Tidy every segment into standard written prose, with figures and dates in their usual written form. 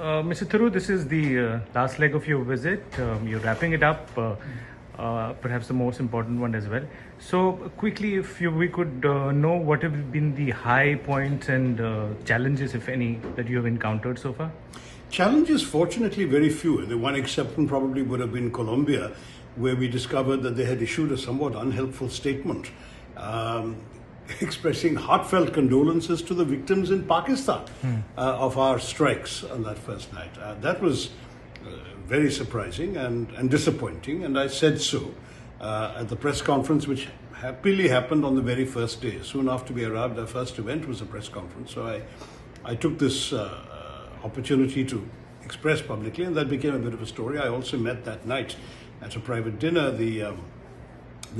Mr. Tharoor, this is the last leg of your visit. You're wrapping it up, perhaps the most important one as well. So, quickly, if we could know what have been the high points and challenges, if any, that you have encountered so far? Challenges, fortunately, very few. The one exception probably would have been Colombia, where we discovered that they had issued a somewhat unhelpful statement expressing heartfelt condolences to the victims in Pakistan of our strikes on that first night. That was very surprising and disappointing, and I said so at the press conference, which happily happened on the very first day. Soon after we arrived, our first event was a press conference. So I took this opportunity to express publicly, and that became a bit of a story. I also met that night at a private dinner the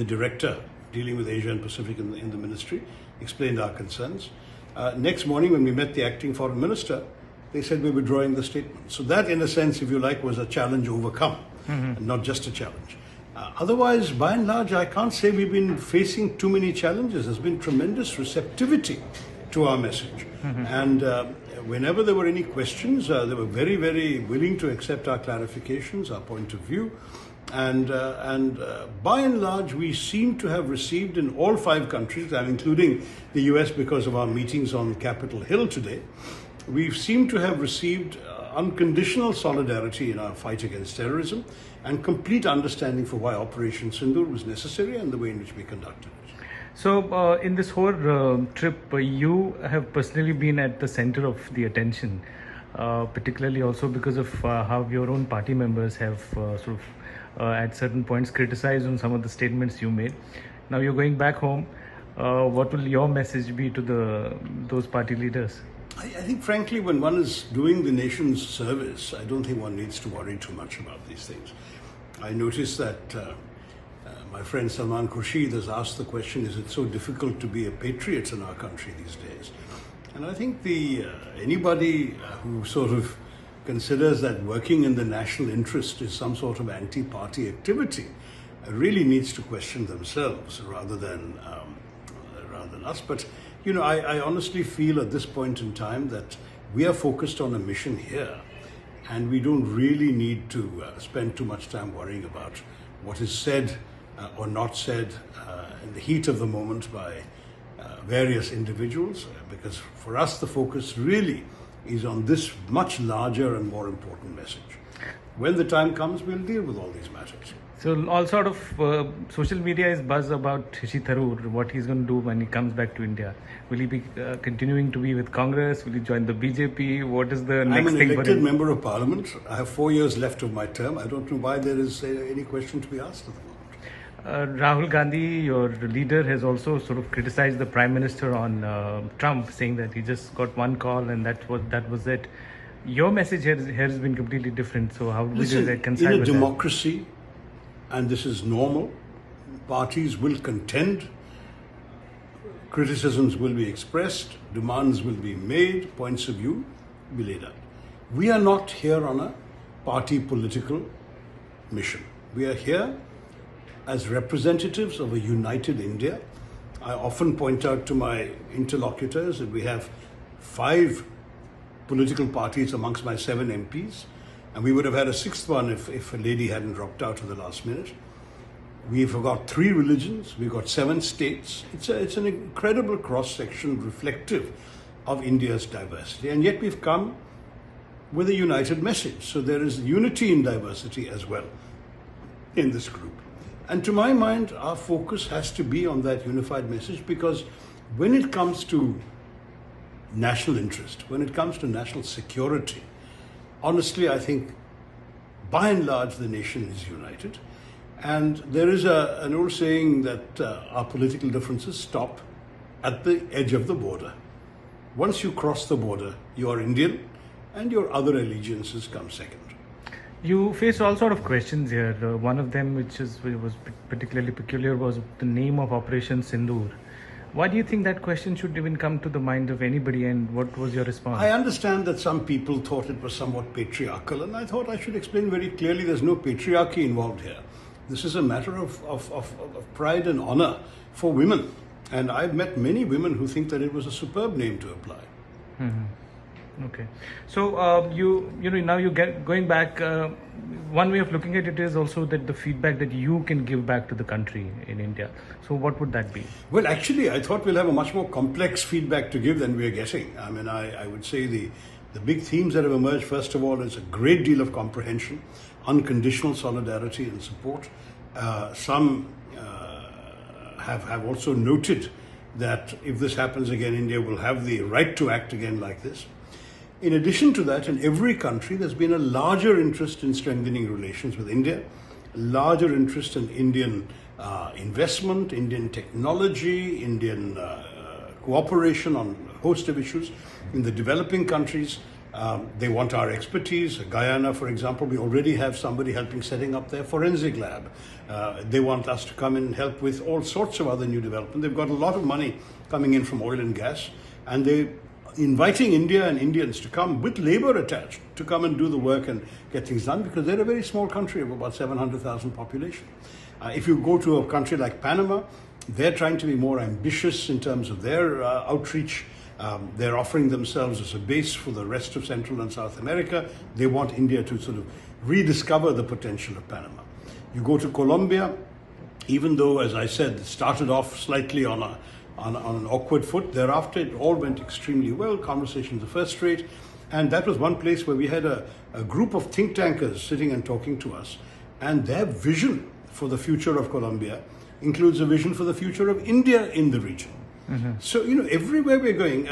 director dealing with Asia and Pacific in the ministry, explained our concerns. Next morning, when we met the acting foreign minister, they said we were withdrawing the statement. So that, in a sense, if you like, was a challenge overcome, and not just a challenge. Otherwise, by and large, I can't say we've been facing too many challenges. There's been tremendous receptivity to our message. And whenever there were any questions, they were very, very willing to accept our clarifications, our point of view. And by and large, we seem to have received in all 5 countries, including the US because of our meetings on Capitol Hill today, we seem to have received unconditional solidarity in our fight against terrorism and complete understanding for why Operation Sindoor was necessary and the way in which we conducted it. So in this whole trip, you have personally been at the center of the attention, particularly also because of how your own party members have at certain points criticized on some of the statements you made. Now you're going back home. What will your message be to those party leaders? I think, frankly, when one is doing the nation's service, I don't think one needs to worry too much about these things. I noticed that my friend Salman Khurshid has asked the question, is it so difficult to be a patriot in our country these days? And I think anybody who sort of considers that working in the national interest is some sort of anti-party activity really needs to question themselves rather than us. But, you know, I honestly feel at this point in time that we are focused on a mission here, and we don't really need to spend too much time worrying about what is said or not said in the heat of the moment by various individuals, because for us the focus really is on this much larger and more important message. When the time comes, we'll deal with all these matters. So all sort of social media is buzz about Shashi Tharoor, what he's going to do when he comes back to India. Will he be continuing to be with Congress? Will he join the BJP? What is the next thing for him? I'm an elected member of Parliament. I have 4 years left of my term. I don't know why there is any question to be asked at the moment. Rahul Gandhi, your leader, has also sort of criticized the Prime Minister on Trump, saying that he just got one call and that was it. Your message here has been completely different. So how would you reconcile with that? In a democracy, and this is normal, parties will contend, criticisms will be expressed, demands will be made, points of view will be laid out. We are not here on a party political mission. We are here as representatives of a united India. I often point out to my interlocutors that we have 5 political parties amongst my 7 MPs, and we would have had a 6th one if a lady hadn't dropped out at the last minute. We've got 3 religions, we've got 7 states. It's an incredible cross-section reflective of India's diversity, and yet we've come with a united message. So there is unity in diversity as well in this group. And to my mind, our focus has to be on that unified message, because when it comes to national interest, when it comes to national security, honestly, I think by and large the nation is united. And there is an old saying that our political differences stop at the edge of the border. Once you cross the border, you are Indian, and your other allegiances come second. You faced all sort of questions here. One of them, which was particularly peculiar, was the name of Operation Sindoor. Why do you think that question should even come to the mind of anybody, and what was your response? I understand that some people thought it was somewhat patriarchal, and I thought I should explain very clearly there's no patriarchy involved here. This is a matter of pride and honor for women. And I've met many women who think that it was a superb name to apply. Okay, so now you get going back. One way of looking at it is also that the feedback that you can give back to the country in India. So what would that be? Well, actually, I thought we'll have a much more complex feedback to give than we're getting. I mean, I would say the big themes that have emerged, first of all, is a great deal of comprehension, unconditional solidarity and support. Some have also noted that if this happens again, India will have the right to act again like this. In addition to that, in every country, there's been a larger interest in strengthening relations with India, a larger interest in Indian investment, Indian technology, Indian cooperation on a host of issues. In the developing countries, they want our expertise. Guyana, for example, we already have somebody helping setting up their forensic lab. They want us to come in and help with all sorts of other new development. They've got a lot of money coming in from oil and gas, and they're inviting India and Indians to come with labor attached to come and do the work and get things done, because they're a very small country of about 700,000 population. If you go to a country like Panama, they're trying to be more ambitious in terms of their outreach. They're offering themselves as a base for the rest of Central and South America. They want India to sort of rediscover the potential of Panama. You go to Colombia, even though, as I said, it started off slightly on an awkward foot, thereafter it all went extremely well. Conversations are first rate. And that was one place where we had a group of think tankers sitting and talking to us. And their vision for the future of Colombia includes a vision for the future of India in the region. Mm-hmm. So, everywhere we're going,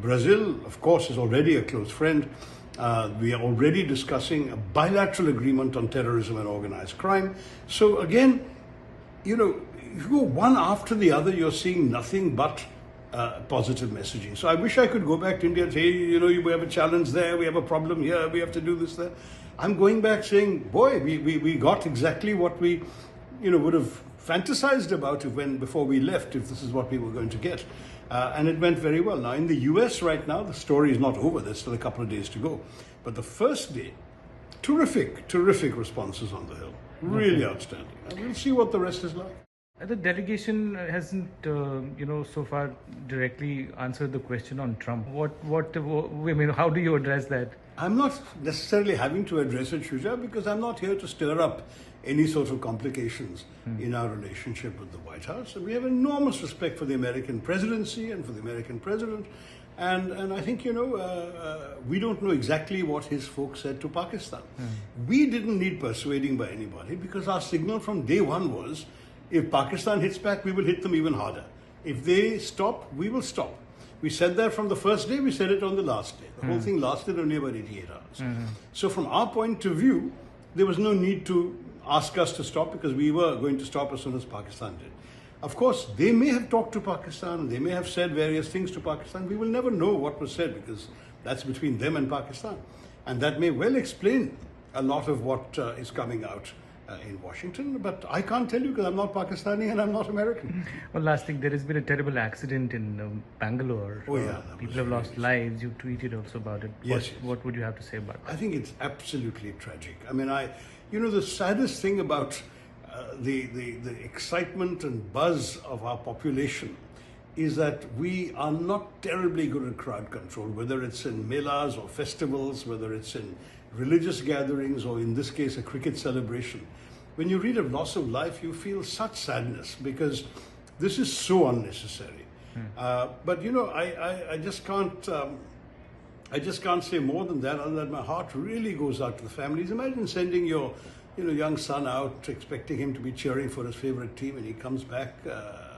Brazil, of course, is already a close friend. We are already discussing a bilateral agreement on terrorism and organized crime. So again, if you go one after the other, you're seeing nothing but positive messaging. So I wish I could go back to India and say, we have a challenge there, we have a problem here, we have to do this there. I'm going back saying, boy, we got exactly what we, would have fantasized about before we left, if this is what we were going to get. And it went very well. Now, in the US right now, the story is not over. There's still a couple of days to go. But the first day, terrific responses on the Hill. Really outstanding. And we'll see what the rest is like. The delegation hasn't, so far directly answered the question on Trump. How do you address that? I'm not necessarily having to address it, Shuja, because I'm not here to stir up any sort of complications in our relationship with the White House. We have enormous respect for the American presidency and for the American president. And I think, we don't know exactly what his folks said to Pakistan. We didn't need persuading by anybody, because our signal from day one was, if Pakistan hits back, we will hit them even harder. If they stop, we will stop. We said that from the first day, we said it on the last day. The whole thing lasted only about 88 hours. So from our point of view, there was no need to ask us to stop, because we were going to stop as soon as Pakistan did. Of course, they may have talked to Pakistan, they may have said various things to Pakistan. We will never know what was said, because that's between them and Pakistan. And that may well explain a lot of what is coming out in Washington, but I can't tell you, because I'm not Pakistani and I'm not American. Well, last thing, there has been a terrible accident in Bangalore. Oh yeah, people have lost lives. You tweeted also about it. Yes. What would you have to say about that? I think it's absolutely tragic. I mean, the saddest thing about the excitement and buzz of our population is that we are not terribly good at crowd control, whether it's in melas or festivals, whether it's in religious gatherings, or in this case, a cricket celebration. When you read of loss of life, you feel such sadness, because this is so unnecessary. But I just can't. I just can't say more than that, other than my heart really goes out to the families. Imagine sending your young son out, expecting him to be cheering for his favorite team, and he comes back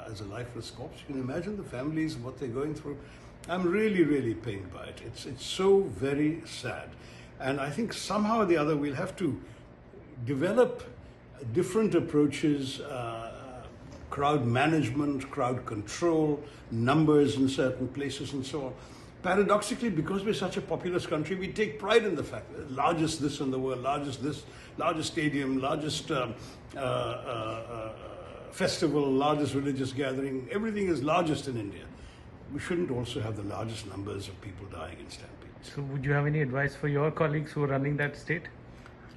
as a lifeless corpse. You can imagine the families, what they're going through. I'm really, really pained by it. It's so very sad. And I think somehow or the other we'll have to develop different approaches, crowd management, crowd control, numbers in certain places and so on. Paradoxically, because we're such a populous country, we take pride in the fact that largest this in the world, largest stadium, largest festival, largest religious gathering, everything is largest in India. We shouldn't also have the largest numbers of people dying in stampedes. So would you have any advice for your colleagues who are running that state?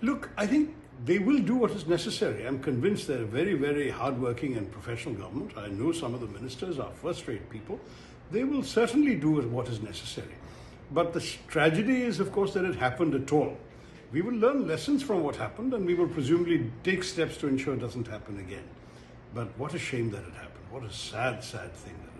Look, I think they will do what is necessary. I'm convinced they're a very, very hardworking and professional government. I know some of the ministers are first-rate people. They will certainly do what is necessary. But the tragedy is, of course, that it happened at all. We will learn lessons from what happened, and we will presumably take steps to ensure it doesn't happen again. But what a shame that it happened. What a sad, sad thing that it